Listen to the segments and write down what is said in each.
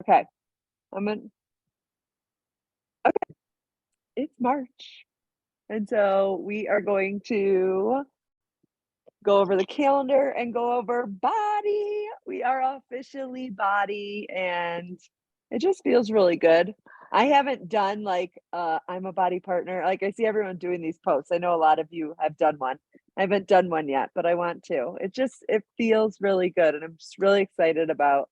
Okay. I'm in. Okay. It's March. And so we are going to go over the calendar and go over BODi. We are officially BODi, and it just feels really good. I haven't done like I'm a BODi partner. Like I see everyone doing these posts. I know a lot of you have done one. I haven't done one yet, but I want to. It feels really good, and I'm just really excited about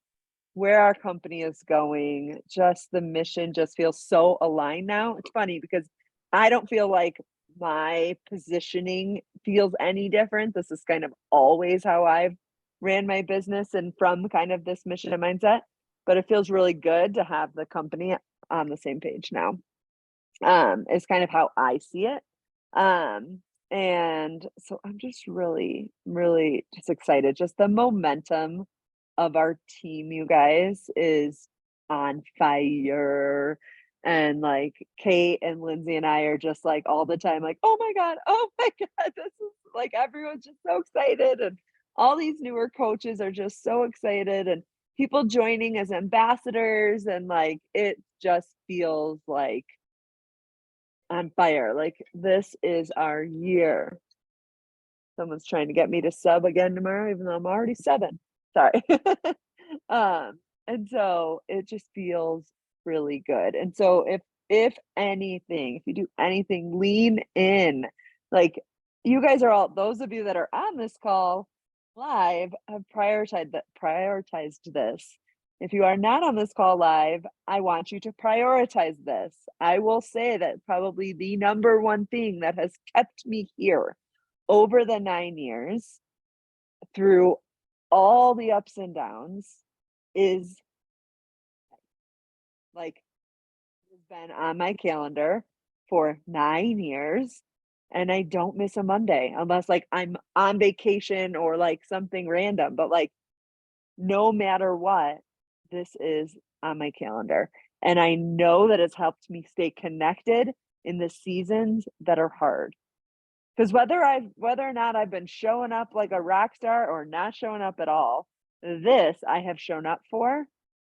where our company is going. Just the mission just feels so aligned now. It's funny because I don't feel like my positioning feels any different. This is kind of always how I've ran my business and from kind of this mission and mindset, but it feels really good to have the company on the same page now. Is kind of how I see it. And so I'm just really, really just excited. Just the momentum of our team, you guys, is on fire. And like Kate and Lindsay and I are just like all the time, like, oh my God, this is like everyone's just so excited. And all these newer coaches are just so excited, and people joining as ambassadors. And like it just feels like on fire. Like this is our year. Someone's trying to get me to sub again tomorrow, even though I'm already subbing. Sorry. And so it just feels really good. And so if anything, if you do anything, lean in. Like you guys are all, those of you that are on this call live have prioritized this. If you are not on this call live, I want you to prioritize this. I will say that probably the number one thing that has kept me here over the 9 years through all the ups and downs is like has been on my calendar for 9 years, and I don't miss a Monday unless like I'm on vacation or like something random, but like no matter what, this is on my calendar. And I know that it's helped me stay connected in the seasons that are hard. Because whether or not I've been showing up like a rock star or not showing up at all, this I have shown up for,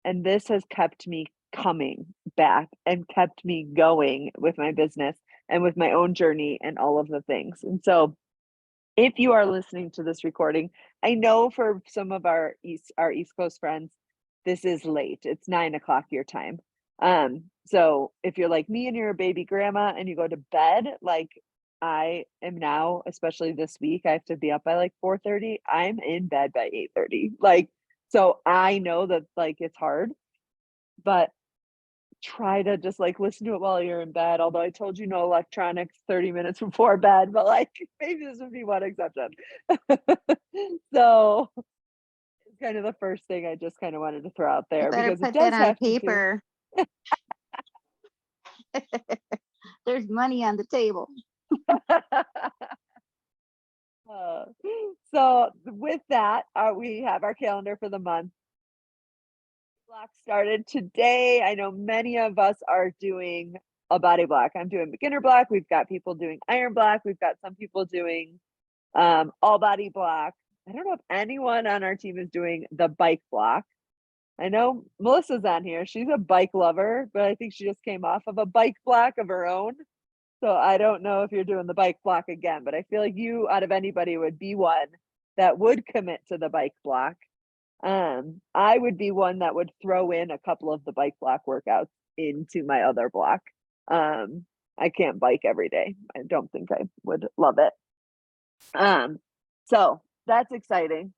and this has kept me coming back and kept me going with my business and with my own journey and all of the things. And so if you are listening to this recording, I know for some of our East Coast friends, this is late. It's 9 o'clock your time. So if you're like me and you're a baby grandma and you go to bed, like I am now, especially this week, I have to be up by like 4:30. I'm in bed by 8:30. Like, so I know that like it's hard, but try to just like listen to it while you're in bed. Although I told you no electronics 30 minutes before bed, but like maybe this would be one exception. So it's kind of the first thing I just kind of wanted to throw out You there better because it put that does on have to do. paper. There's money on the table. So with that, we have our calendar for the month. Block started today. I know many of us are doing a body block. I'm doing beginner block. We've got people doing iron block. We've got some people doing all body block. I don't know if anyone on our team is doing the bike block. I know Melissa's on here. She's a bike lover, but I think she just came off of a bike block of her own. So I don't know if you're doing the bike block again, but I feel like you, out of anybody, would be one that would commit to the bike block. I would be one that would throw in a couple of the bike block workouts into my other block. I can't bike every day. I don't think I would love it. So that's exciting.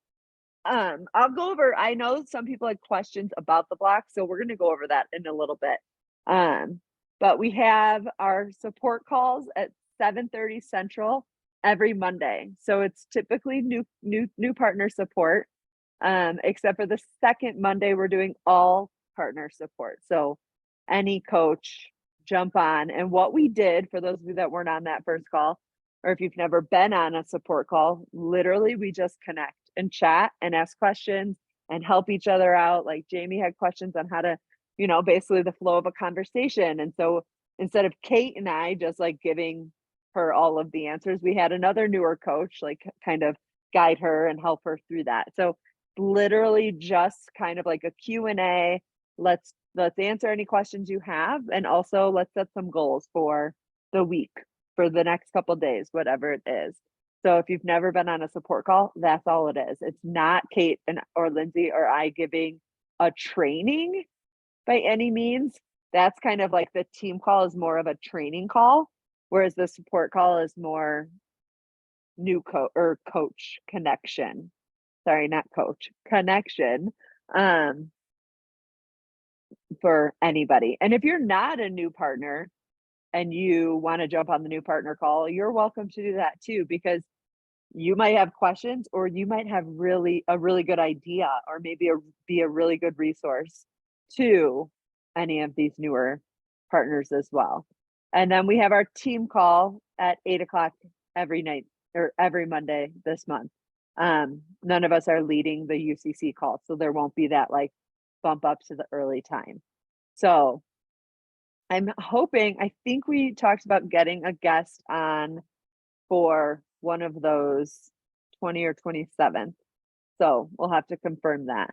I'll go over, I know some people had questions about the block, so we're gonna go over that in a little bit. But we have our support calls at 7:30 Central every Monday. So it's typically new partner support. Except for the second Monday, we're doing all partner support. So any coach jump on. And what we did, for those of you that weren't on that first call, or if you've never been on a support call, literally we just connect and chat and ask questions and help each other out. Like Jamie had questions on how to, basically the flow of a conversation. And so instead of Kate and I just like giving her all of the answers, we had another newer coach like kind of guide her and help her through that. So literally just kind of like a Q&A let's answer any questions you have, and also let's set some goals for the week, for the next couple days, whatever it is. So if you've never been on a support call, that's all it is. It's not Kate or Lindsay or I giving a training by any means. That's kind of like the team call is more of a training call, whereas the support call is more new coach connection. Sorry, not coach, connection. Um, for anybody. And if you're not a new partner and you want to jump on the new partner call, you're welcome to do that too, because you might have questions, or you might have a really good idea, or maybe be a really good resource to any of these newer partners as well. And then we have our team call at 8 o'clock every night, or every Monday this month. None of us are leading the UCC call, so there won't be that like bump up to the early time. So I'm hoping, I think we talked about getting a guest on for one of those 20 or 27th. So we'll have to confirm that.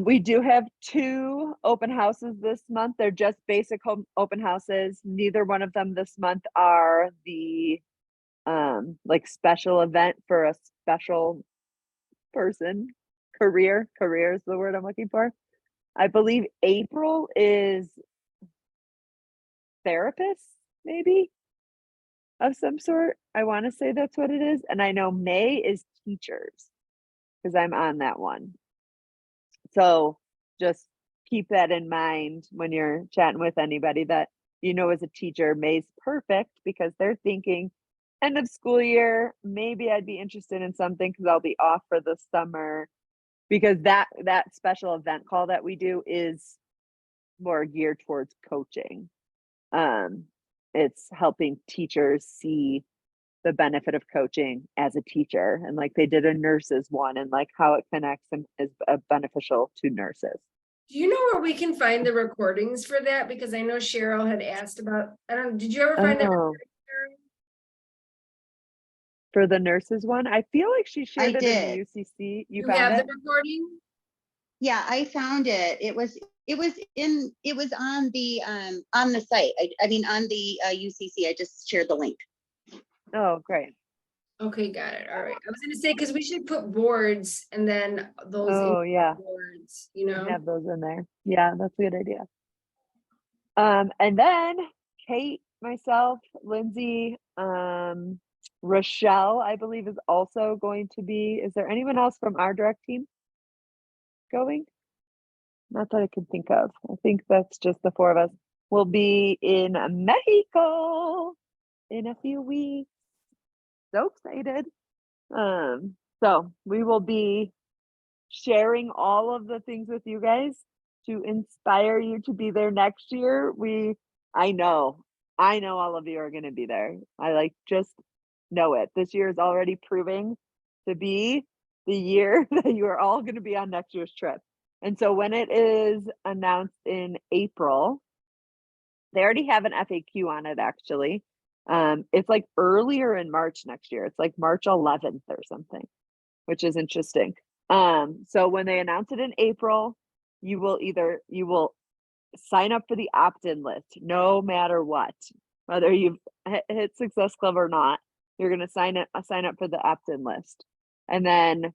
We do have 2 open houses this month. They're just basic home open houses. Neither one of them this month are the like special event for a special person. Career is the word I'm looking for. I believe April is therapist, maybe, of some sort. I want to say that's what it is. And I know May is teachers, because I'm on that one. So just keep that in mind when you're chatting with anybody that as a teacher. May's perfect because they're thinking end of school year, maybe I'd be interested in something because I'll be off for the summer. Because that special event call that we do is more geared towards coaching. It's helping teachers see the benefit of coaching as a teacher, and like they did a nurses one, and like how it connects and is beneficial to nurses. Do you know where we can find the recordings for that? Because I know Cheryl had asked about, did you ever find that recording, Cheryl? For the nurses one, I feel like she shared it did. in the UCC. You have found it? the recording? Yeah, I found it. It was on the site. I mean on the UCC. I just shared the link. Oh, great. Okay, got it. All right. I was gonna say, because we should put boards and then those Oh, yeah. boards, Have those in there. Yeah, that's a good idea. And then Kate, myself, Lindsay, Rochelle, I believe, is also going to be. Is there anyone else from our direct team going? Not that I can think of. I think that's just the 4 of us. We'll be in Mexico in a few weeks. So excited. So we will be sharing all of the things with you guys to inspire you to be there next year. I know all of you are going to be there. I just know it. This year is already proving to be the year that you are all going to be on next year's trip. And so when it is announced in April, they already have an FAQ on it, actually. It's like earlier in March next year. It's like March 11th or something, which is interesting. So when they announce it in April, you will sign up for the opt-in list, no matter what, whether you've hit Success Club or not. You're going to sign up for the opt-in list. And then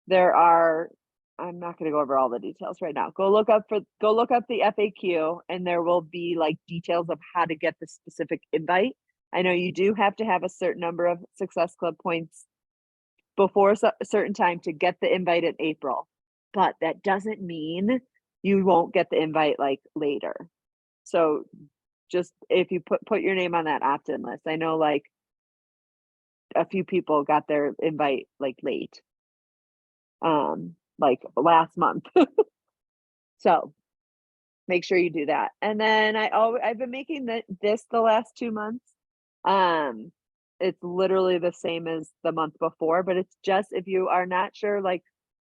I'm not going to go over all the details right now. Go look up the FAQ, and there will be like details of how to get the specific invite. I know you do have to have a certain number of Success Club points before a certain time to get the invite in April, but that doesn't mean you won't get the invite like later. So just if you put your name on that opt-in list. I know like a few people got their invite like late, like last month. So make sure you do that. And then I've been making this the last 2 months. It's literally the same as the month before, but it's just, if you are not sure like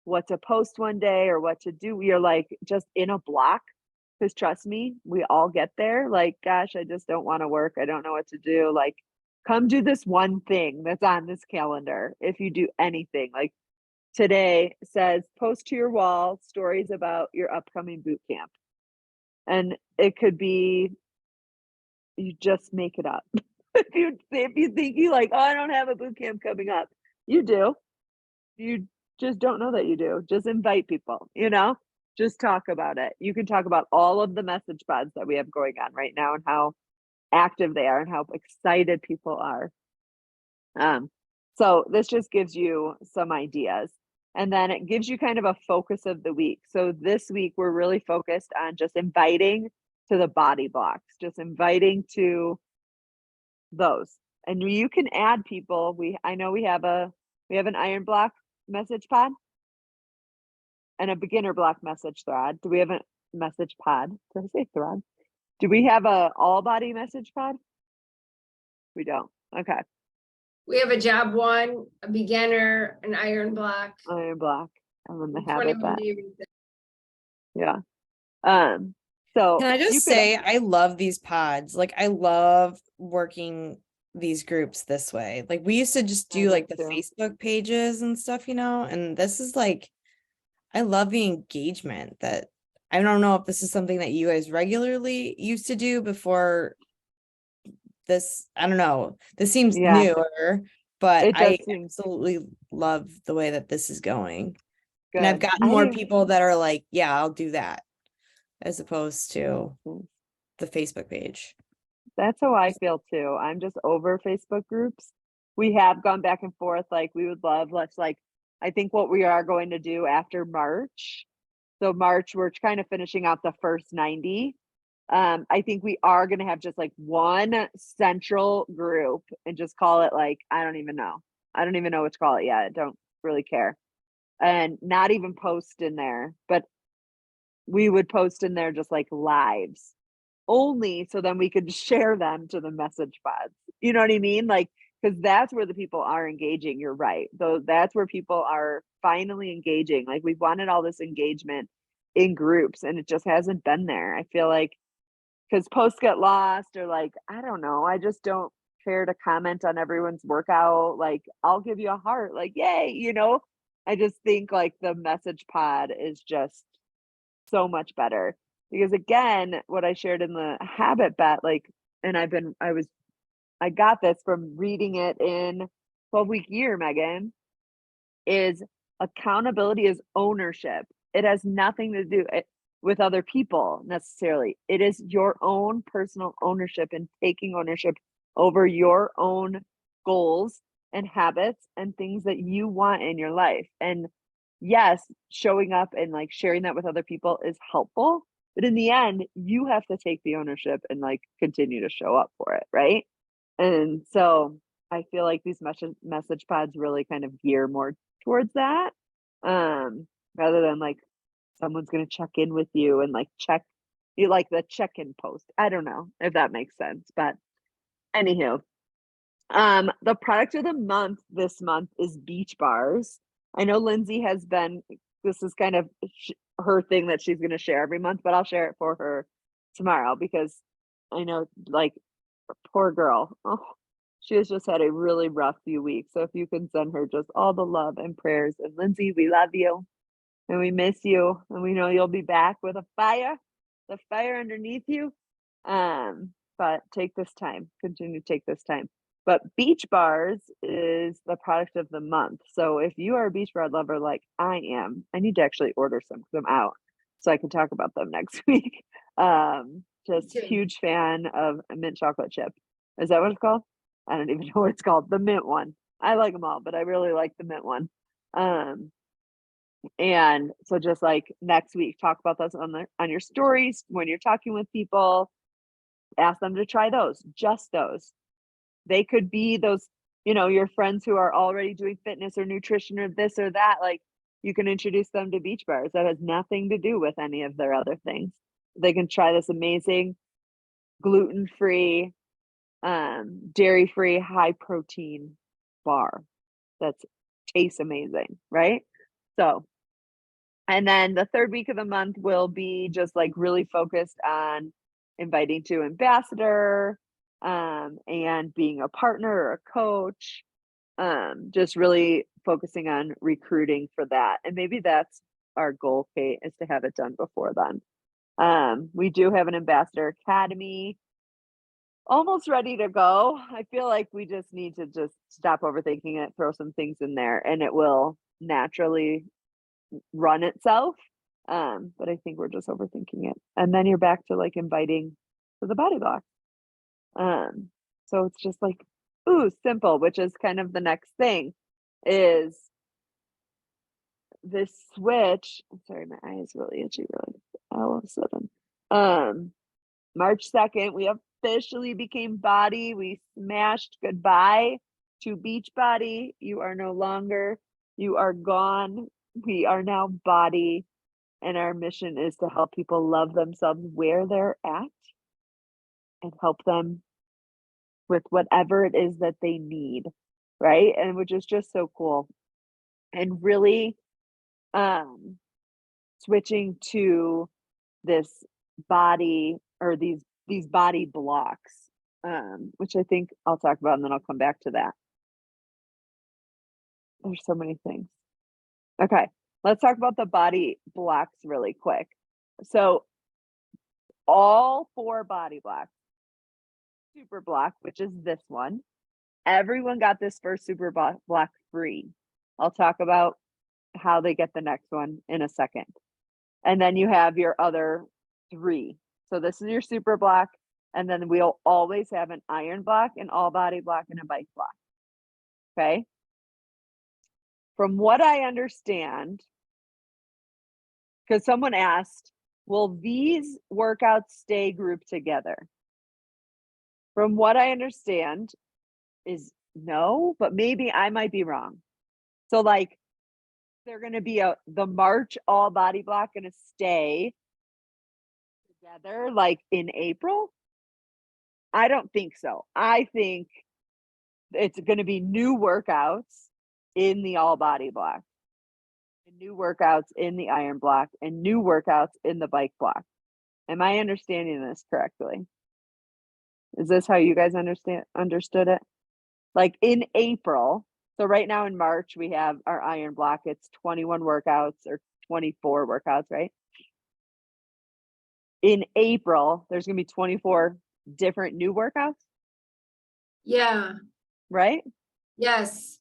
what to post one day or what to do, you're like just in a block. Because trust me, we all get there. Like, gosh, I just don't want to work. I don't know what to do. Like, come do this one thing that's on this calendar. If you do anything, like today says, post to your wall stories about your upcoming boot camp. And it could be, you just make it up. If you think you like, oh, I don't have a boot camp coming up, you do. You just don't know that you do. Just invite people, just talk about it. You can talk about all of the message pods that we have going on right now and how active they are and how excited people are. So this just gives you some ideas. And then it gives you kind of a focus of the week. So this week we're really focused on just inviting to the BODi blocks, just inviting to those. And you can add people. I know we have an iron block message pod and a beginner block message thread. Do we have a message pod? Did I say thread? Do we have a all BODi message pod? We don't. Okay. We have a job one, a beginner, an iron block. Iron block. And then the and habit 21 that. day reset. Yeah. So Can I you just could- say I love these pods. Like I love working these groups this way. Like we used to just I do do like the too. Facebook pages and stuff, and this is like I love the engagement that I don't know if this is something that you guys regularly used to do before this. I don't know. This seems Yeah. newer, but It I does seem absolutely love the way that this is going. good. And I've gotten I more think- people that are like, yeah, I'll do that, as opposed to Mhm. the Facebook page. That's how I feel too. I'm just over Facebook groups. We have gone back and forth. Like we would love, I think what we are going to do after March. So March, we're kind of finishing out the first 90. I think we are going to have just like one central group and just call it I don't even know. I don't even know what to call it yet. I don't really care. And not even post in there, but we would post in there just like lives only so then we could share them to the message pods. You know what I mean? Because that's where the people are engaging. You're right. Though that's where people are finally engaging. Like we've wanted all this engagement in groups and it just hasn't been there. I feel like because posts get lost or I don't know. I just don't care to comment on everyone's workout. I'll give you a heart, yay, I just think the message pod is just so much better. Because again, what I shared in the habit bet, and I got this from reading it in 12-week year, Megan, is accountability is ownership. It has nothing to do with other people necessarily. It is your own personal ownership and taking ownership over your own goals and habits and things that you want in your life. And yes, showing up and sharing that with other people is helpful. But in the end, you have to take the ownership and continue to show up for it, right? And so I feel like these message pods really kind of gear more towards that, rather than someone's going to check in with you and check you the check-in post. I don't know if that makes sense, but anywho, the product of the month this month is beach bars. I know Lindsay has been, this is kind of her thing that she's going to share every month, but I'll share it for her tomorrow because I know poor girl. Oh, she has just had a really rough few weeks. So if you can send her just all the love and prayers. And Lindsay, we love you and we miss you. And we know you'll be back with the fire underneath you. But take this time, continue to take this time. But beach bars is the product of the month. So if you are a beach bar lover like I am, I need to actually order some because I'm out so I can talk about them next week. Just too. huge fan of a mint chocolate chip. Is that what it's called? I don't even know what it's called. The mint one. I like them all, but I really like the mint one. And so just next week, talk about those on your stories when you're talking with people. Ask them to try those, just those. They could be those, your friends who are already doing fitness or nutrition or this or that. You can introduce them to beach bars. That has nothing to do with any of their other things. They can try this amazing gluten-free, dairy-free, high protein bar that tastes amazing, right? So, and then the third week of the month will be just really focused on inviting to ambassador, and being a partner or a coach, just really focusing on recruiting for that. And maybe that's our goal, Kate, is to have it done before then. We do have an ambassador academy almost ready to go. I feel like we just need to just stop overthinking it, throw some things in there, and it will naturally run itself. But I think we're just overthinking it. And then you're back to like inviting to the body block. So it's just like, ooh, simple, which is kind of the next thing is this switch. I'm sorry, my eye is really itchy, really all of a sudden. March 2nd, we officially became BODi. We smashed goodbye to Beachbody. You are no longer, you are gone. We are now BODi. And our mission is to help people love themselves where they're at and help them with whatever it is that they need, right? And which is just so cool. And really switching to this body or these body blocks, which I think I'll talk about and then I'll come back to that. There's so many things. Okay, let's talk about the body blocks really quick. So all 4 body blocks, super block, which is this one, everyone got this first super block free. I'll talk about how they get the next one in a second. And then you have your other 3. So this is your super block. And then we'll always have an iron block, an all body block, and a bike block. Okay. From what I understand, because someone asked, will these workouts stay grouped together? From what I understand is no, but maybe I might be wrong. So like they're going to be the March all body block going to stay together like in April? I don't think so. I think it's going to be new workouts in the all body block, and new workouts in the iron block, and new workouts in the bike block. Am I understanding this correctly? Is this how you guys understood it? Like in April, so right now in March, we have our iron block. It's 21 workouts or 24 workouts, right? In April, there's going to be 24 different new workouts, Yeah, right? yes.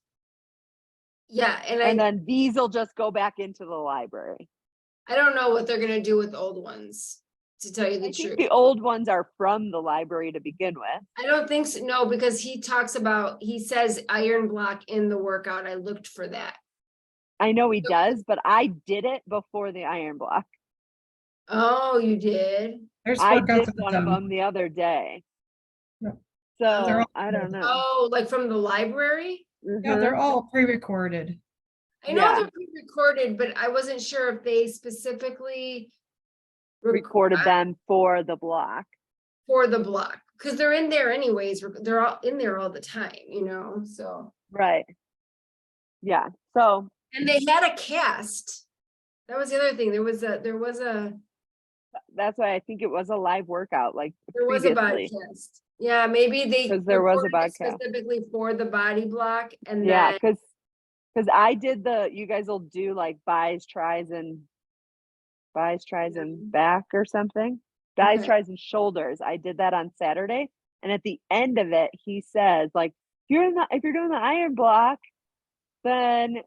Yeah, And then these will just go back into the library. I don't know what they're gonna do with old ones, to tell you the I think truth. the old ones are from the library to begin with. I don't think so, no, because he says iron block in the workout. I looked for that. I know he does, but I did it before the iron block. Oh, you did? There's I workouts did at one of them the other day. Yeah. So They're all- I don't know. Oh, like from the library? Yeah, they're Mhm. all pre-recorded. I know Yeah. they're pre-recorded, but I wasn't sure if they specifically Recorded them for the block. for the block, because they're in there anyways. They're all in there all the time, so. Right. Yeah. So And they had a cast. That was the other thing. There was a that's why I think it was a live workout, like previously. Podcast. Yeah, maybe they 'Cause there was a recorded it podcast. specifically for the body block, and Yeah, then because I did you guys will do like buys, tries, and back or something. Buys, Okay. tries, and shoulders. I did that on Saturday. And at the end of it, he says, like, if you're doing the iron block, then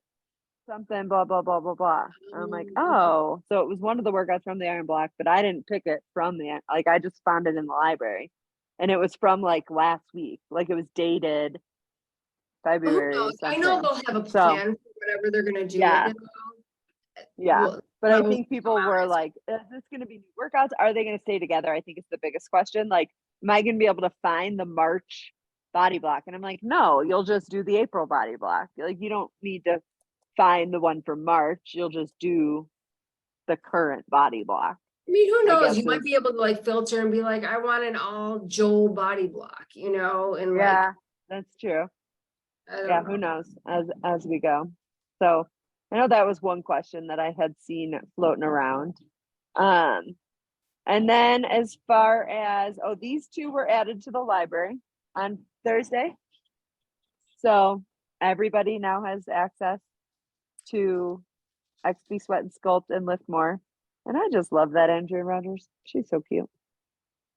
something, blah, blah, blah, blah, blah. And I'm like, oh, so it was one of the workouts from the iron block, but I didn't pick it from like, I just found it in the library. And it was from like last week. Like it was dated Who February knows? I know they'll have a So, plan for whatever they're gonna do. Yeah. with it all. Yeah. Well, But I probably think people come out were as- like, is this going to be new workouts? Are they going to stay together? I think it's the biggest question. Like, am I going to be able to find the March body block? And I'm like, no, you'll just do the April body block. Like, you don't need to find the one for March. You'll just do the current body block. I mean, who I knows? guess You might is- be able to like filter and be like, I want an all Joel body block, and Yeah, that's true. like, I don't Yeah, know. who knows as we go. So I know that was one question that I had seen floating around. And then as far as, these 2 were added to the library on Thursday. So everybody now has access to XP Sweat and Sculpt and Lift More. And I just love that Andrea Rogers. She's so cute.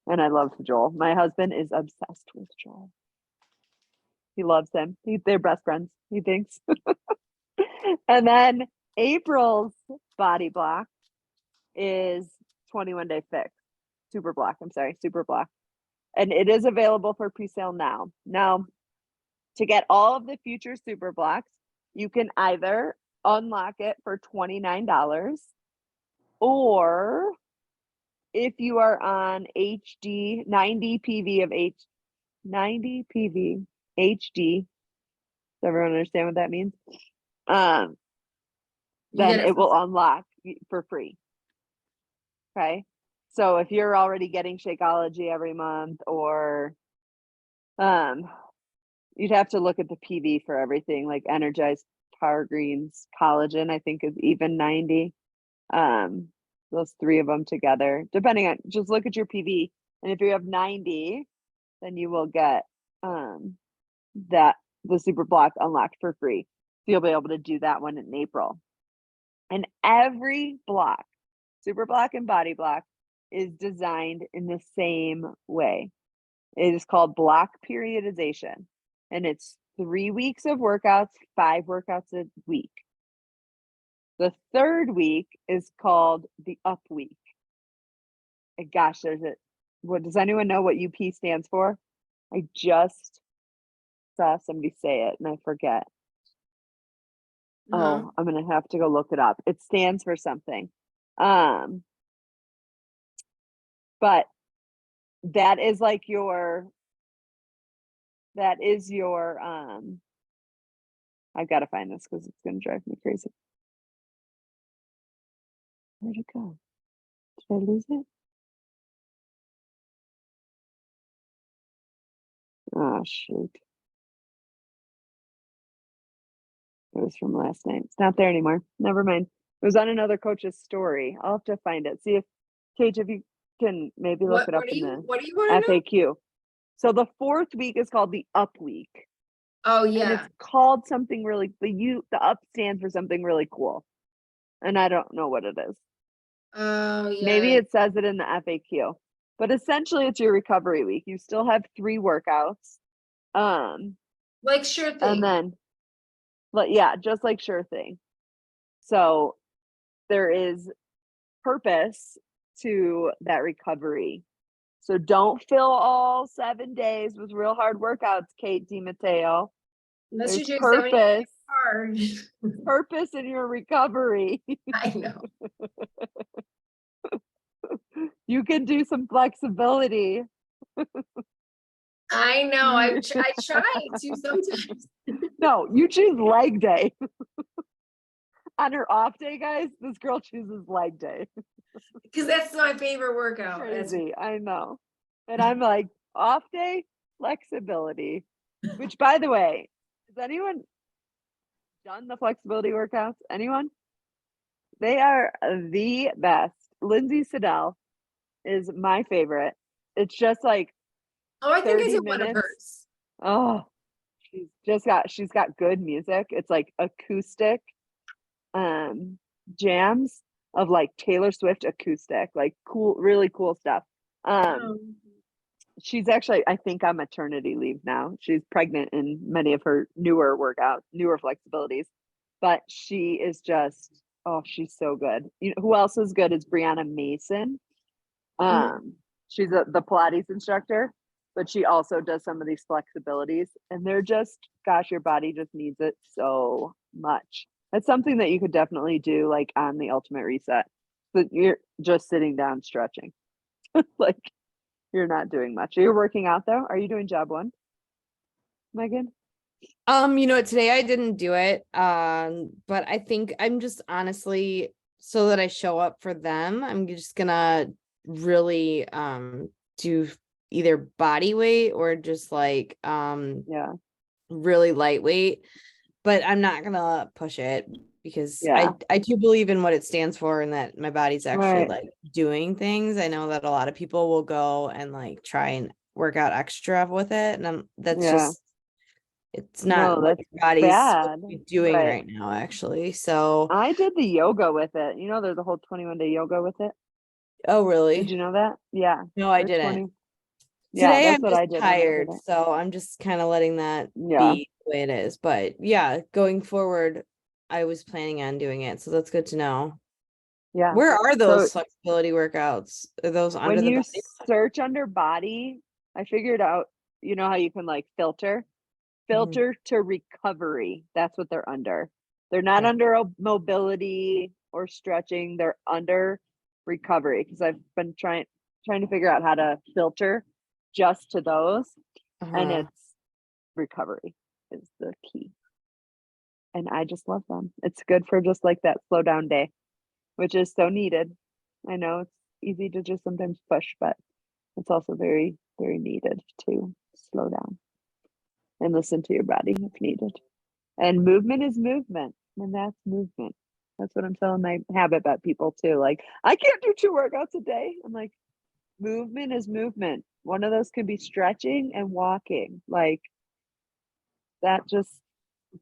And I love Joel. My husband is obsessed with Joel. He loves him. They're best friends, he thinks. And then April's body block is 21 Day Fix. Super block. And it is available for pre-sale now. Now, to get all of the future super blocks, you can either unlock it for $29, or if you are on HD 90 PV of 90 PV HD, does everyone understand what that means? You Then get it will unlock for free. Okay. So if you're already getting Shakeology every month, or you'd have to look at the PV for everything, like Energized Power Greens Collagen, I think is even 90. Those three of them together, depending on, just look at your PV. And if you have 90, then you will get the super block unlocked for free. So you'll be able to do that one in April. And every block, super block and body block, is designed in the same way. It is called block periodization, and it's 3 weeks of workouts, 5 workouts a week. The third week is called the up week. And gosh, what does anyone know what UP stands for? I just saw somebody say it and I forget. No. Oh, I'm gonna have to go look it up. It stands for something. But that is like your I've got to find this because it's gonna drive me crazy. Where'd it go? Did I lose it? Oh shoot. It was from last night. It's not there anymore. Never mind. It was on another coach's story. I'll have to find it. See if Kate, if you can maybe look What it up do in you the what do you want to know? FAQ. So the fourth week is called the up week. Oh And yeah. it's called something really, the up stands for something really cool. And I don't know what it is. Oh yeah. Maybe it says it in the FAQ. But essentially it's your recovery week. You still have 3 workouts. Like sure thing. And then, but yeah, just like Sure Thing. So there is purpose to that recovery. So don't fill all 7 days with real hard workouts, Kate DiMatteo. Unless There's you're doing 70 purpose, hard. purpose in your recovery. I know. You can do some flexibility. I know. I try to sometimes. No, you choose leg day. On her off day, guys, this girl chooses leg day. Because that's my favorite workout. That's Crazy, I know. And I'm like, off day, flexibility. Which, by the way, has anyone done the flexibility workouts? Anyone? They are the best. Lindsay Siddell is my favorite. It's just like, oh, I think I 30 did one of minutes. hers. oh, she's got good music. It's like acoustic jams of like Taylor Swift acoustic, like cool, really cool stuff. She's actually, I think, on maternity leave now. She's pregnant in many of her newer workouts, newer flexibilities, but she is just, oh, she's so good. You know who else is good is Brianna Mason. She's the Pilates instructor, but she also does some of these flexibilities, and they're just, gosh, your body just needs it so much. That's something that you could definitely do like on the Ultimate Reset. But you're just sitting down stretching. Like you're not doing much. You're working out though. Are you doing job 1, Megan? Today I didn't do it. But I think I'm just honestly, so that I show up for them, I'm just gonna really do either body weight or just like Yeah. really lightweight, but I'm not gonna push it because Yeah. I do believe in what it stands for and that my body's actually Right. like doing things. I know that a lot of people will go and like try and work out extra with it, and that's Yeah. just It's not No, what that's your body's supposed bad. to be doing But right now, actually. So, I did the yoga with it. You know, there's a whole 21-day yoga with it. oh, Did really? you know that? Yeah. No, I There's didn't. 20. Yeah, Today that's I'm what just I did when I did tired, it. so I'm just kind of letting that Yeah. be the way it is. But yeah, going forward, I was planning on doing it, so that's good to know. Yeah. Where are So those flexibility workouts? Are those under when the you body? search under body, I figured out, you know how you can like filter Mhm. to recovery. That's what they're under. They're not Okay. under mobility or stretching. They're under recovery because I've been trying to figure out how to filter just to those, and Uh-huh. it's recovery is the key. And I just love them. It's good for just like that slow down day, which is so needed. I know it's easy to just sometimes push, but it's also very, very needed to slow down and listen to your body if needed. And movement is movement, and that's movement. That's what I'm telling my habit bet people too. Like, I can't do 2 workouts a day. I'm like, movement is movement. One of those can be stretching and walking. Like, that just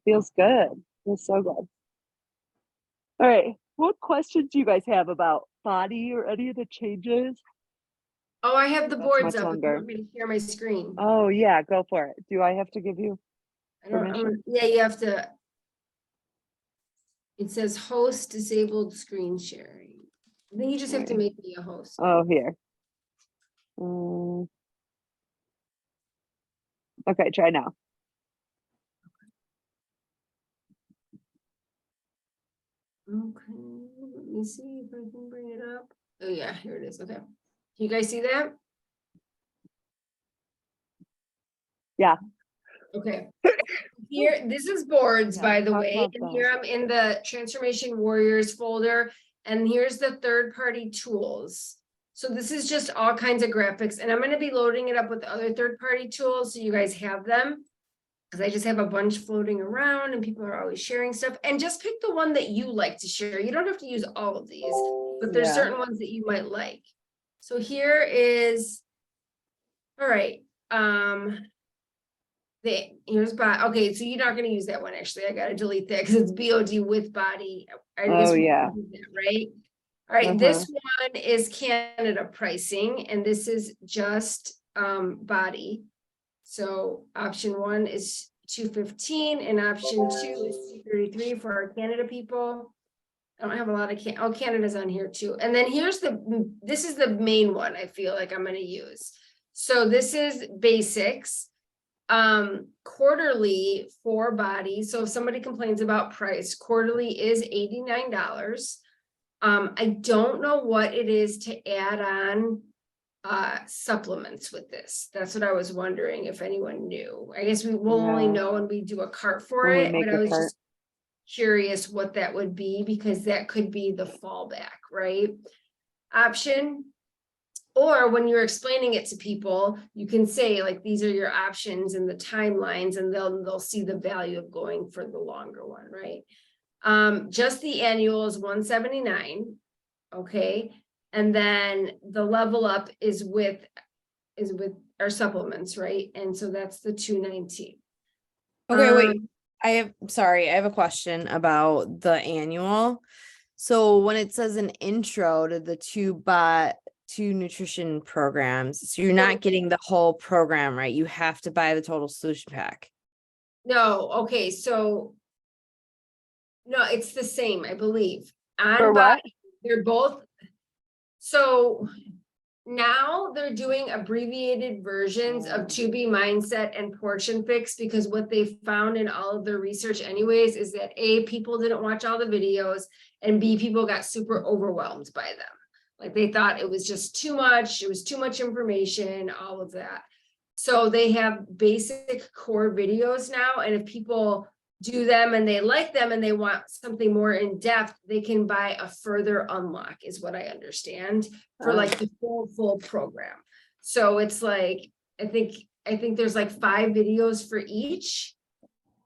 feels good. Feels so good. All right. What questions do you guys have about BODi or any of the changes? Oh, I have the That's boards much up. If you longer. want me to share my screen. Oh yeah, go for it. Do I have to give you I don't, permission? yeah, you have to. It says host disabled screen sharing. I think you just have to Alright. make me a host. Oh, here. Okay, try now. Okay, let me see if I can bring it up. Oh yeah, here it is. Okay. Can you guys see that? Yeah. Okay. Here, this is boards, Yeah, by the talk way, about and that. here I'm in the Transformation Warriors folder, and here's the third-party tools. So this is just all kinds of graphics, and I'm gonna be loading it up with other third-party tools, so you guys have them. Because I just have a bunch floating around and people are always sharing stuff, and just pick the one that you like to share. You don't have to use all of these, but there's Yeah. certain ones that you might like. So here is, all right, here's okay, so you're not gonna use that one, actually. I gotta delete that because it's BOD with BODi. I guess Oh we yeah. can do that, right? All right, this Uh-huh. one is Canada pricing, and this is just BODi. So option 1 is 215 and option 2 is 233 for our Canada people. I don't have a lot of Canada's on here too. And then here's this is the main one I feel like I'm going to use. So this is basics. Quarterly for BODi. So if somebody complains about price, quarterly is $89. I don't know what it is to add on supplements with this. That's what I was wondering if anyone knew. I guess we will only Yeah. know when we do a cart for When we it, make but the I was cart. just curious what that would be, because that could be the fallback, right? Option. Or when you're explaining it to people, you can say like, these are your options and the timelines, and they'll see the value of going for the longer one, right? Just the annual is $179. Okay. And then the level up is with our supplements, right? And so that's the 219. Okay, wait. I have a question about the annual. So when it says an intro to the two nutrition programs, so you're not getting the whole program, right? You have to buy the total solution pack. No, okay, so no, it's the same, I believe. For what? They're both. So now they're doing abbreviated versions of 2B mindset and portion fix, because what they found in all of their research anyways is that A, people didn't watch all the videos, and B, people got super overwhelmed by them. Like they thought it was just too much, it was too much information, all of that. So they have basic core videos now, and if people do them and they like them and they want something more in depth, they can buy a further unlock, is what I understand, for like the full program. So it's like, I think there's like 5 videos for each,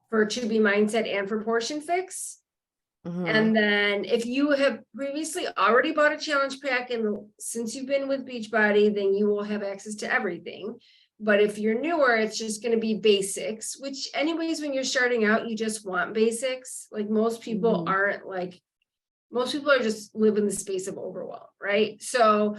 for 2B mindset and for portion fix. And then if you have previously already bought a challenge pack, and since you've been with Beachbody, then you will have access to everything. But if you're newer, it's just gonna be basics, which anyways, when you're starting out, you just want basics. Like most people Mhm. aren't like, most people are just live in the space of overwhelm, right? So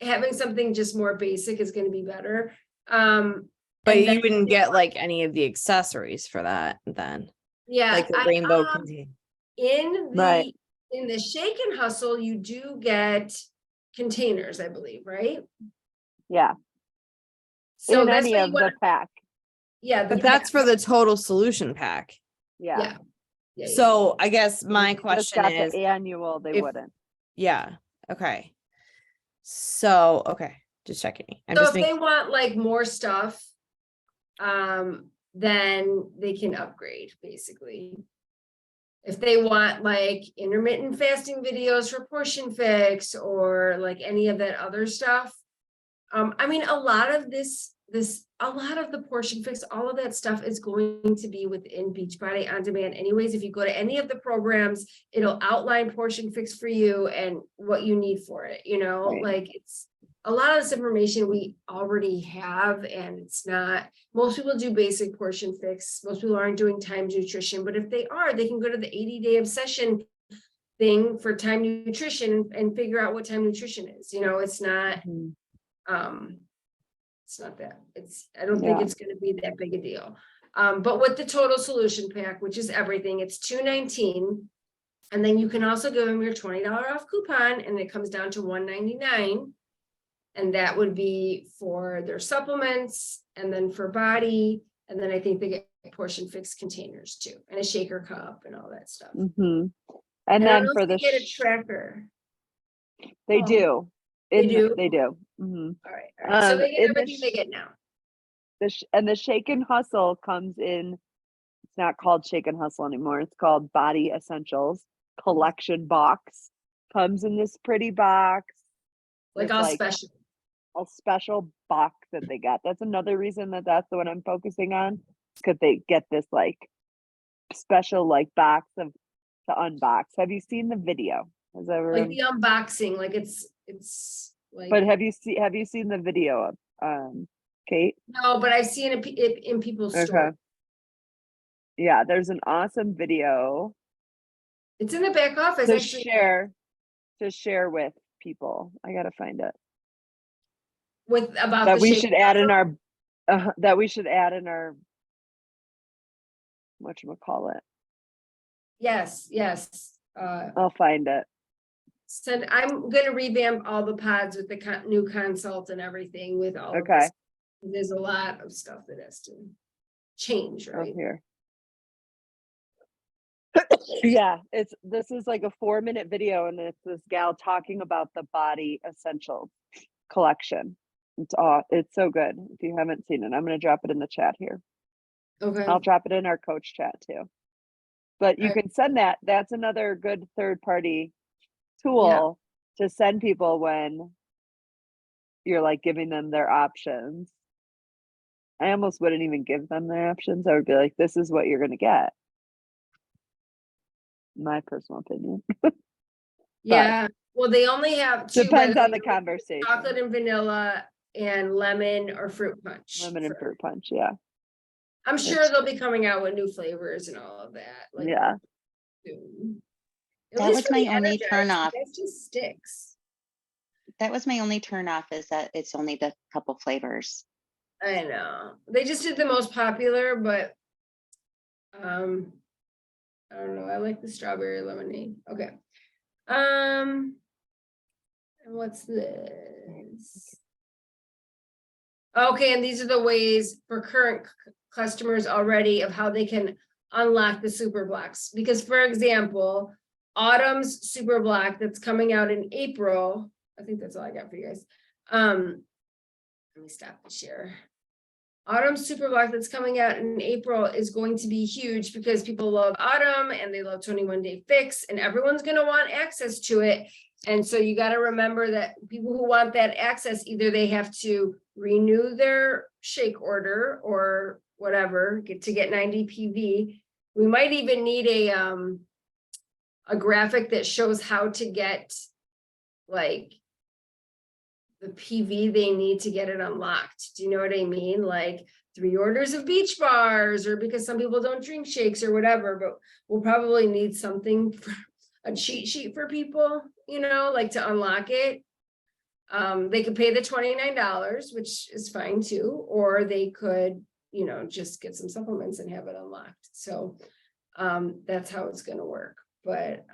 having something just more basic is gonna be better. But And then you wouldn't get like any of the accessories for that then, yeah, like the rainbow container. in Right. the shake and hustle, you do get containers, I believe, right? Yeah. So In that's any why of you the want, pack. yeah, the But that's pack. for the total solution pack. Yeah. Yeah. Yeah, yeah. So I guess my If they just question got is, the annual, they if- wouldn't. yeah, okay. So, okay, just checking. I'm So just if they making, want like more stuff, then they can upgrade basically. If they want like intermittent fasting videos for portion fix or like any of that other stuff. I mean, a lot of a lot of the portion fix, all of that stuff is going to be within Beachbody On Demand anyways. If you go to any of the programs, it'll outline portion fix for you and what you need for it, you know, Right. like it's a lot of this information we already have, and it's not, most people do basic portion fix. Most people aren't doing timed nutrition, but if they are, they can go to the 80-day obsession thing for time nutrition and figure out what time nutrition is. You know, it's not, Mhm. it's not that, I don't think Yeah. it's gonna be that big a deal. But with the total solution pack, which is everything, it's $219. And then you can also give them your $20 off coupon, and it comes down to $199. And that would be for their supplements, and then for BODi, and then I think they get portion fix containers too, and a shaker cup and all that stuff. Mhm. And And I don't then know for if they the get a tracker. they Oh, do. They do? They do. Mhm. All right. So they get In the everything they get now. and the shake and hustle comes in. It's not called shake and hustle anymore. It's called BODi Essentials collection box. Comes in this pretty box. Like It's all like special. a special box that they got. That's another reason that that's the one I'm focusing on. Because they get this like special like box of to unbox. Have you seen the video? Has Like everyone? the unboxing, like it's like, But have you seen the video of Kate? no, but I've seen it in people's Okay. stories. Yeah, there's an awesome video It's in the back office, to actually. share with people. I gotta find it. With about That the we shake should add in hustle. our that we should add in our whatchamacallit. Yes. I'll find it. I'm gonna revamp all the pods with the new consult and everything with all of Okay. this. There's a lot of stuff that has to change, Oh, right? here. Yeah, this is like a 4-minute video, and it's this gal talking about the BODi Essentials collection. It's so good. If you haven't seen it, I'm gonna drop it in the chat here. Okay. I'll drop it in our coach chat too. But you Alright. can send that. That's another good third-party tool to send people when you're like giving them their options. I almost wouldn't even give them their options. I would be like, this is what you're gonna get. My personal opinion. Yeah, well, they only have two. by Depends the on way, the conversation. chocolate and vanilla and lemon or fruit punch. Lemon and for- fruit punch, yeah. I'm sure they'll be coming out with new flavors and all of that. Like, Yeah. soon. At That least was for my the only Energizer, turnoff. That just sticks. That was my only turn off, is that it's only the couple flavors. I know. They just did the most popular, but I don't know. I like the strawberry lemonade. Okay. And what's this? Okay, and these are the ways for current customers already of how they can unlock the super blocks. Because for example, Autumn's super block that's coming out in April. I think that's all I got for you guys. Let me stop the share. Autumn's super block that's coming out in April is going to be huge because people love Autumn and they love 21 Day Fix, and everyone's going to want access to it. And so you got to remember that people who want that access, either they have to renew their shake order or whatever, to get 90 PV. We might even need a graphic that shows how to get like the PV they need to get it unlocked. Do you know what I mean? Like 3 orders of beach bars, or because some people don't drink shakes or whatever, but we'll probably need something, a cheat sheet for people, like to unlock it. They could pay the $29, which is fine too, or they could, just get some supplements and have it unlocked. So that's how it's gonna work. But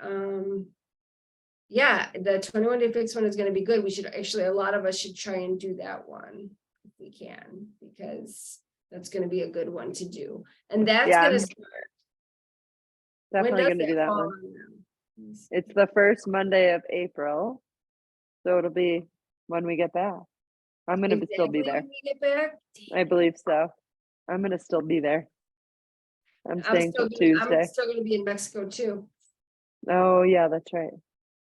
yeah, the 21-day fix one is gonna be good. We should actually, a lot of us should try and do that one if we can, because that's gonna be a good one to do. And that's Yeah, gonna I'm start. When definitely does gonna do it that fall one. on them? It's the first Monday of April, so it'll be when we get back. I'm gonna still be Exactly there. when we get back. I believe so. I'm gonna still be there. I'm I'm staying till Tuesday. still gonna be in Mexico too, Oh, yeah, that's right.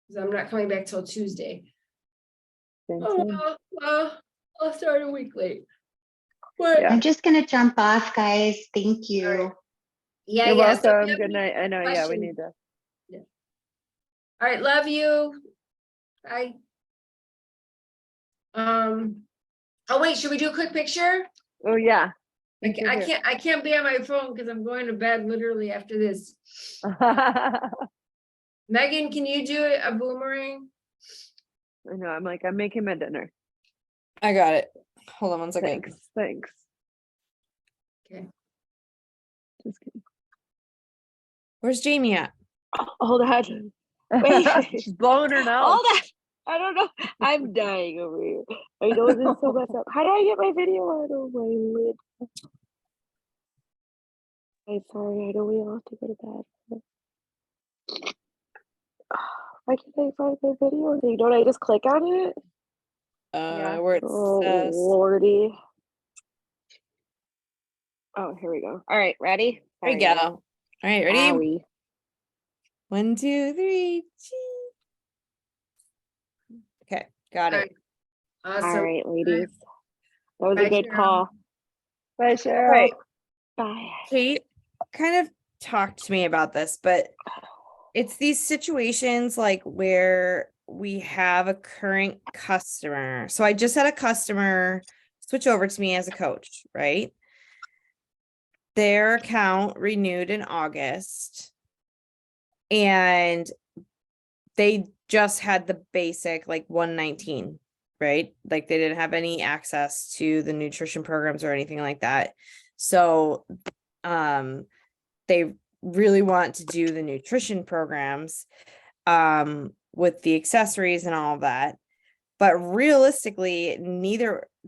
because I'm not coming back till Tuesday. Same, Oh, same. well, I'll start a week late. But Yeah. I'm just gonna jump off, guys. Thank you. All right. yeah, You're yeah. So if you welcome. have Good any night. I know, yeah, we questions- need to. All right, love you. Bye. Oh wait, should we do a quick picture? Oh, yeah. I can't be on my phone because I'm going to bed literally after this. I Megan, can you do a boomerang? know, I'm making my dinner. I got it. Hold on one second. Thanks. Okay. Just kidding. Where's Jamie at? Hold on. Wait. She's blowing her nose. All that. I don't know. I'm dying over here. My nose is so messed up. How do I get my video out of my lid? I'm sorry. I know we all have to go to bed. Why can't I find my video thing? Don't I just click on it? Where it Oh, says Lordy. Oh, here we go. All right, ready? there we Sorry, go. guys. All right, ready? Owie. 1, 2, 3. cheese. Okay, got All it. right. Awesome. All right, ladies. That was Bye, a good Cheryl. call. Bye, Cheryl. Right. Bye. Kate kind of talked to me about this, but it's these situations like where we have a current customer. So I just had a customer switch over to me as a coach, right? Their account renewed in August and they just had the basic like 119, right? Like they didn't have any access to the nutrition programs or anything like that. So they really want to do the nutrition programs with the accessories and all of that. But realistically,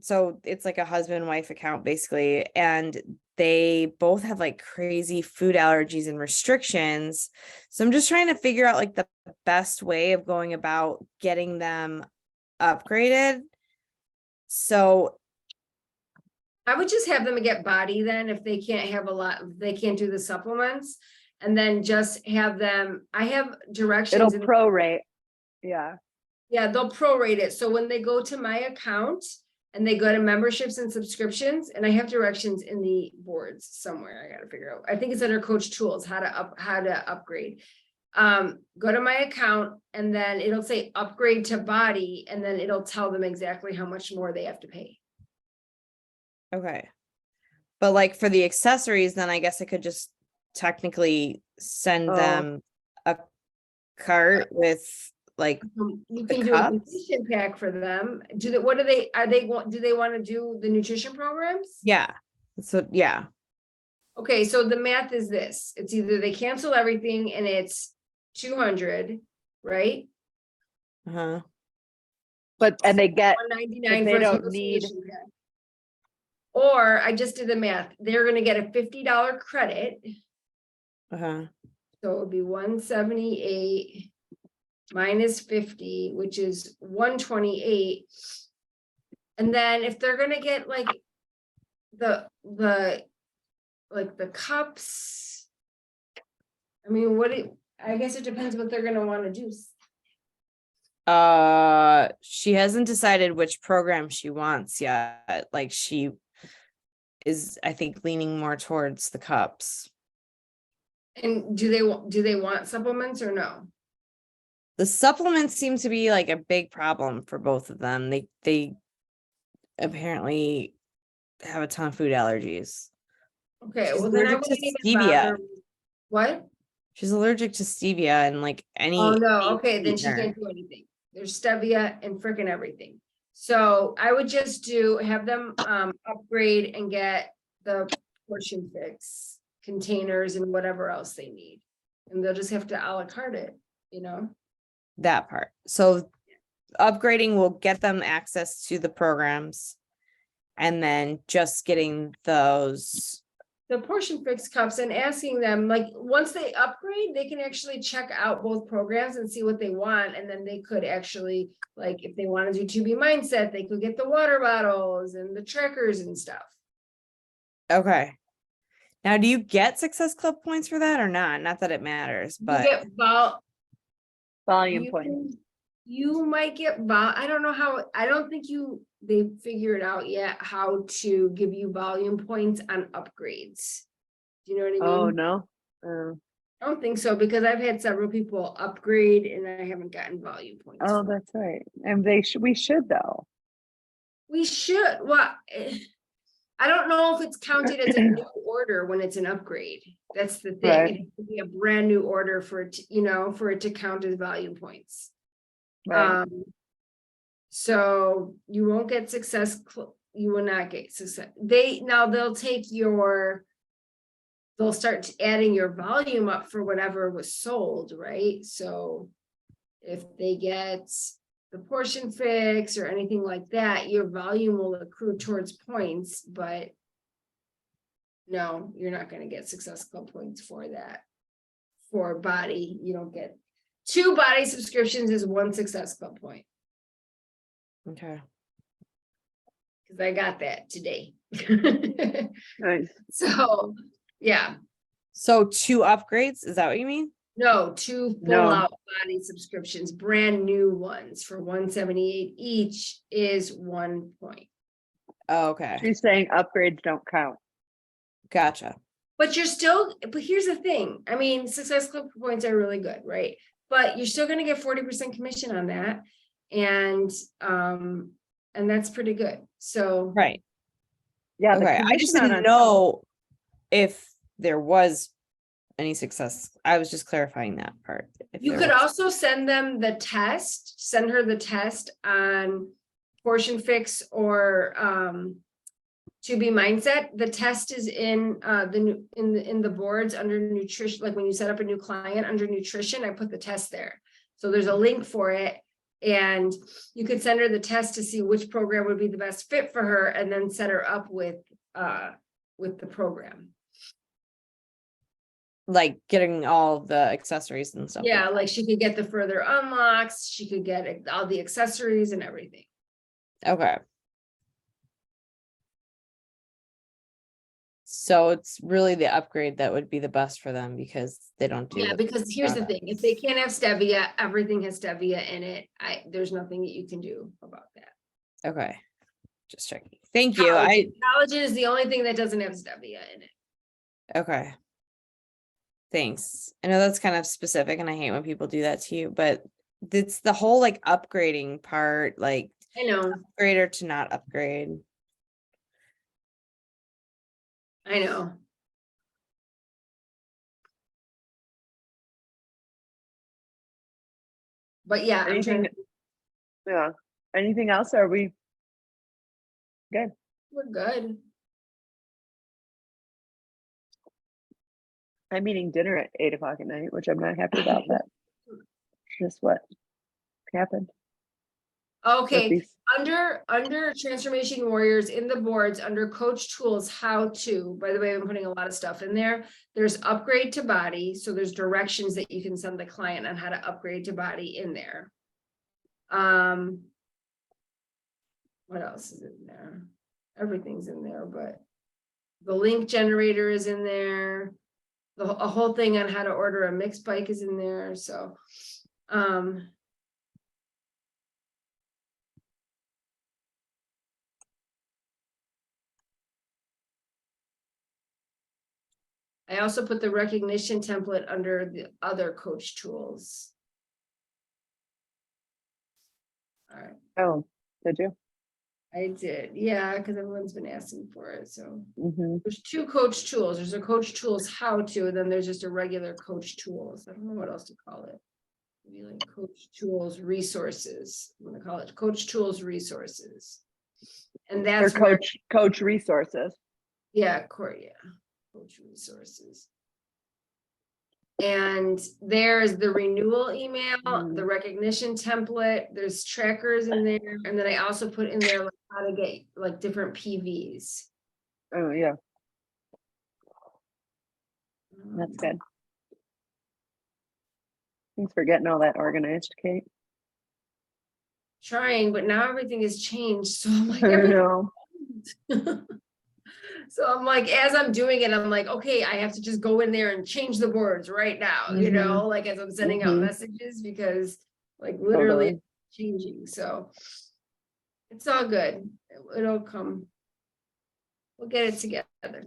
so it's like a husband-wife account basically, and they both have like crazy food allergies and restrictions. So I'm just trying to figure out like the best way of going about getting them upgraded. So I would just have them get BODi then if they can't have they can't do the supplements, and then just have them, I have directions. It'll prorate. Yeah. Yeah, they'll prorate it. So when they go to my account and they go to memberships and subscriptions, and I have directions in the boards somewhere, I gotta figure out. I think it's under Coach Tools, how to upgrade. Go to my account and then it'll say upgrade to BODi, and then it'll tell them exactly how much more they have to pay. okay. But like for the accessories, then I guess I could just technically send them a cart with like You The can do a cups? nutrition pack for them. Do they want to do the nutrition programs? yeah. So yeah. Okay, so the math is this. It's either they cancel everything and it's 200, right? Uh-huh. And they get, 199 if they for a don't single need- solution pack. Or I just did the math. They're gonna get a $50 credit. Uh-huh. So it would be 178 minus 50, which is 128. And then if they're gonna get like the cups, I mean, I guess it depends what they're gonna want to do. She hasn't decided which program she wants yet. Like she is, I think, leaning more towards the cups. And do they want supplements or no? the supplements seem to be like a big problem for both of them. They apparently have a ton of food allergies. Okay, She's well then I allergic to wouldn't even stevia. bother. What? She's allergic to stevia and like Oh, any no, okay, then she sweetener. can't do anything. There's stevia and freaking everything. So I would just have them upgrade and get the portion fix containers and whatever else they need. And they'll just have to a la carte it, you know? That part. So upgrading will get them access to the programs and then just getting those. The portion fix cups and asking them, like, once they upgrade, they can actually check out both programs and see what they want. And then they could actually, like, if they want to do 2B mindset, they could get the water bottles and the trackers and stuff. Okay. Now, do you get Success Club points for that or not? Not that it matters, You but get Volume points. You might get I don't know how, I don't think they figured out yet how to give you volume points on upgrades. Do you know what I mean? Oh, no. I don't think so, because I've had several people upgrade and I haven't gotten volume points. Oh, for it. that's right. And we should though. We should, well, I don't know if it's counted as a new order when it's an upgrade. That's the thing. Right. It has to be a brand new order for it, for it to count as volume points. Right. So you won't get you will not get success. They'll start adding your volume up for whatever was sold, right? So if they get the portion fix or anything like that, your volume will accrue towards points, but no, you're not going to get Success Club points for that. For BODi, you don't get 2 BODi subscriptions is 1 Success Club point. okay. Because I got that today. Nice. So, yeah, So 2 upgrades, is that what you mean? no, 2 full No. out BODi subscriptions, brand new ones for 178 each is 1 point. Oh, okay. She's saying upgrades don't count. Gotcha. But here's the thing. I mean, Success Club points are really good, right? But you're still gonna get 40% commission on that. And that's pretty good. So Right. Yeah. Okay. I just commission on didn't a- know if there was any success. I was just clarifying that part. If you there could was. also send her the test on portion fix or 2B mindset. The test is in the boards under nutrition. Like when you set up a new client under nutrition, I put the test there. So there's a link for it. And you could send her the test to see which program would be the best fit for her and then set her up with the program. Like getting all the accessories and stuff. Yeah, like like she could get the further unlocks, she could get all the accessories and everything. that. Okay. So it's really the upgrade that would be the best for them because they don't do. Yeah, the because here's the thing, if products. they can't have stevia, everything has stevia in it. There's nothing that you can do about that. Okay. Just checking. Thank you. Collagen is the only thing that doesn't have stevia in it. Okay. Thanks. I know that's kind of specific and I hate when people do that to you, but it's the whole like upgrading part, like I know, upgrade or to not upgrade. I know. But yeah, I'm trying Anything? Yeah. Anything else? Are we good? we're good. I'm eating dinner at 8 o'clock at night, which I'm not happy about. That just what happened. Okay, These- under Transformation Warriors in the boards, under coach tools, how to, by the way, I'm putting a lot of stuff in there. There's upgrade to BODi. So there's directions that you can send the client on how to upgrade to BODi in there. What else is in there? Everything's in there, but the link generator is in there. A whole thing on how to order a mixed bike is in there. So, I also put the recognition template under the other coach tools. All right, Oh, did you? I did, yeah, because everyone's been asking for it, so. Mm-hmm. There's two coach tools. There's a coach tools how to, and then there's just a regular coach tools. I don't know what else to call it. Maybe like coach tools resources. I'm gonna call it coach tools resources. And Or that's where, coach resources. yeah, coach resources. And there's the renewal email, the recognition template, there's trackers in there, and then I also put in there like how to get like different PVs. Oh, yeah, that's good. Thanks for getting all that organized, Kate. Trying, but now everything has changed, so I'm like, I everything. know. So I'm like, as I'm doing it, I'm like, okay, I have to just go in there and change the words right now, you know, like as I'm sending out messages, because like literally Totally. changing. So it's all good. It'll come. We'll get it together.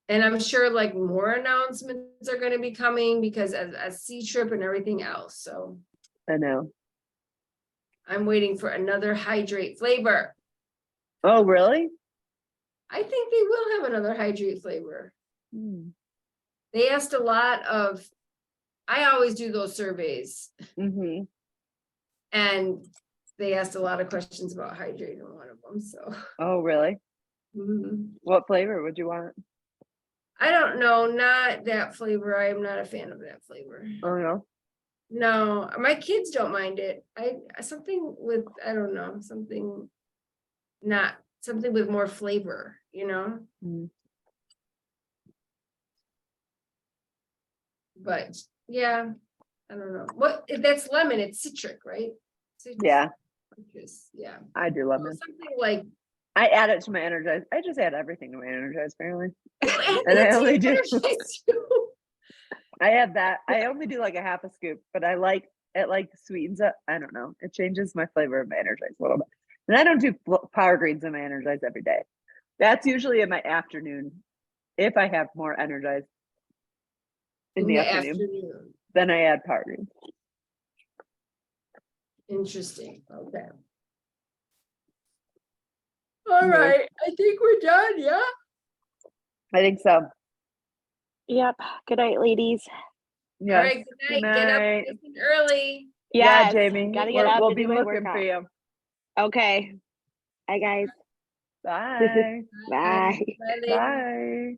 And I'm sure like more announcements are going to be coming because as C trip and everything else. So I know. I'm waiting for another hydrate flavor. Oh, really? I think they will have another hydrate flavor. They asked a lot of, I always do those surveys, Mm-hmm. and they asked a lot of questions about hydrate in one of them, so. Oh, really? Mhm. What flavor would you want? I don't know, not that flavor. I am not a fan of that flavor. Oh, no. No, my kids don't mind it. Something with, I don't know, something with more flavor, you know? Mm. But yeah, I don't know. That's lemon, it's citric, right? Citrus. Yeah, Yeah. I do So lemon. something like, I add it to my Energize. I just add everything to my Energize, apparently. you add And I that to only your do. Energize too. I add that. I only do like a half a scoop, but I like it, like sweetens up. I don't know. It changes my flavor of my Energize a little bit. And I don't do power greens in my Energize every day. That's usually in my afternoon. If I have more Energize in the afternoon, then I add power greens. Interesting. Okay. All right. I think we're done. Yeah. I think so. Yep. Good night, ladies. Yes. All right. Good night. Get up night. nice and early. Yeah, Yes, Jamie. gotta get up We'll and be do my looking for workout. you. Okay. Bye, guys. Bye. Bye. Bye, ladies. Bye.